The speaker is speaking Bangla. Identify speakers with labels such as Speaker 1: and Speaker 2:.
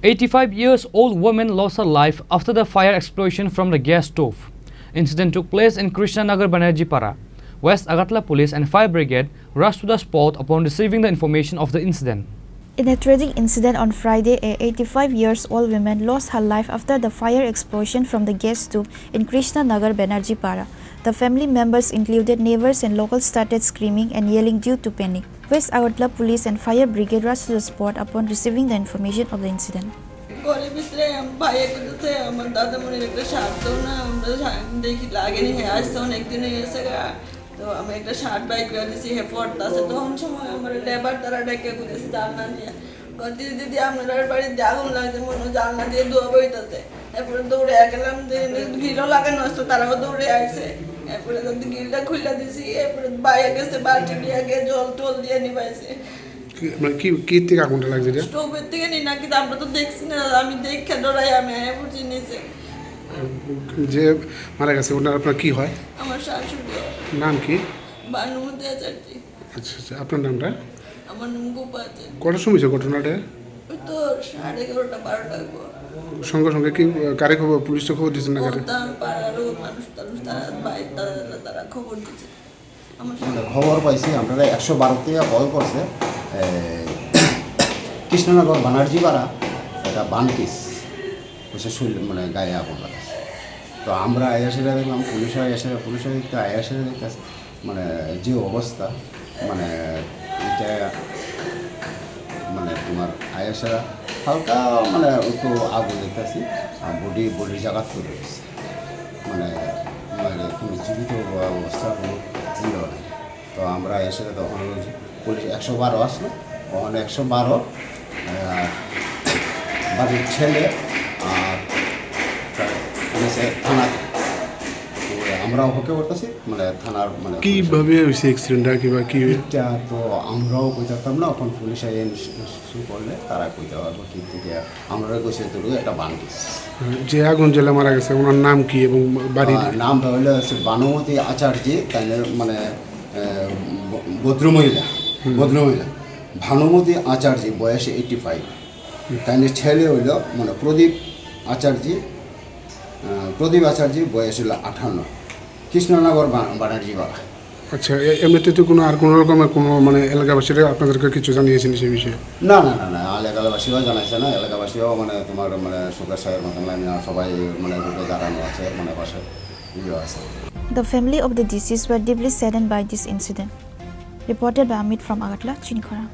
Speaker 1: 85-year-old woman lost her life after the fire explosion from the gas stove. Incident took place in Krishnanagar Banerjee-Para. West Agartala Police and Fire Brigade rushed to the spot upon receiving the information of the incident.
Speaker 2: In a tragic incident on Friday, a 85-year-old woman lost her life after the fire explosion from the gas stove in Krishnanagar Banerjee-Para. The family members, included neighbors and locals, started screaming and yelling due to panic. West Agartala Police and Fire Brigade rushed to the spot upon receiving the information of the incident.
Speaker 3: তো আমি একটা শার্ট বাইক রাখছি হে পড়তাছে তখন সময় আমার লেবার তারা ডেকে করেছে জানলা দিয়ে দিদি আপনার বাড়িতে আগুন লাগছে মনে জানলা দিয়ে ধোয়া বইতেছে এরপরে দৌড়ে গেলাম গিলও লাগানো আসতো তারাও দৌড়ে আসছে এরপরে যদি গিলটা খুলে দিছি এরপরে বাইরে গেছে বালতি দিয়ে আগে জল টল দিয়ে নিবাইছে
Speaker 4: কি থেকে আগুনটা লাগছে
Speaker 3: স্টোভের থেকে নি নাকি আমরা তো দেখছি না আমি দেখে ডরাই আমি বুঝি নিয়েছে
Speaker 4: যে মারা গেছে ওনার আপনার কি হয়
Speaker 3: আমার শাশুড়ি
Speaker 4: নাম কি
Speaker 3: বানুমতি আচার্য
Speaker 4: আচ্ছা আচ্ছা আপনার নামটা
Speaker 3: আমার নাম গোপাল
Speaker 4: কটার সময় ঘটনাটা
Speaker 3: ওই তো 11:30 12টা
Speaker 4: সঙ্গে সঙ্গে কি কারে খবর পুলিশে খবর দিয়েছেন না কারে
Speaker 3: পাড়ারও মানুষ তারা বাইরে তারা খবর দিয়েছে
Speaker 5: খবর পাইছি আপনারা 112 থেকে কল করছে কৃষ্ণনগর বানারজিপাড়া এটা বানকিস বসে মানে গায়ে আগুন লাগাচ্ছে তো আমরা আয়াসেরা দেখলাম পুলিশের আয়াসেরা দেখতেছে মানে যে অবস্থা মানে এটা মানে তোমার আয়াসেরা হালকা মানে একটু আগুন দেখতেছি আর বডির জায়গা তুলে গেছে মানে মানে কোনো জীবিত অবস্থা কোনো ইয়ে নেই তো আমরা আয়াসেরা তখন পুলিশ 112 আসলো তখন 112 বাড়ির ছেলে আর থানা আমরা অপেক্ষা করতেছি মানে থানার মানে
Speaker 4: কীভাবে হয়েছে অ্যাক্সিডেন্টটা কিংবা কী
Speaker 5: এটা তো আমরাও কইতাম না এখন পুলিশ শুরু করলে তারা কইতে পারবো কিন্তু আমরা কইছে তো একটা বানকিস
Speaker 4: যে আগুন জ্বলে মারা গেছে ওনার নাম কি এবং বাড়ির
Speaker 5: নামটা হলো বানুমতি আচার্য তাই মানে ভদ্রমহিলা ভানুমতি আচার্য বয়স 85 তাই ছেলে হইল মানে প্রদীপ আচার্য বয়স হলো 58 কৃষ্ণনগর বানারজিপাড়া।
Speaker 4: আচ্ছা এমনিতে তো আর কোনো রকমের কোনো মানে এলাকাবাসীরা আপনাদেরকে কিছু জানিয়েছেন সেই বিষয়ে
Speaker 5: না এলাকাবাসীও জানাইছে না এলাকাবাসীও মানে তোমার মানে সুগার সাহের মতন সবাই মানে রুটে দাঁড়ানো আছে মানে বাসায় ইয়ে আছে।
Speaker 2: The family of the deceased were deeply saddened by this incident. Reported by Amit from Agartala, Chini, Khorang.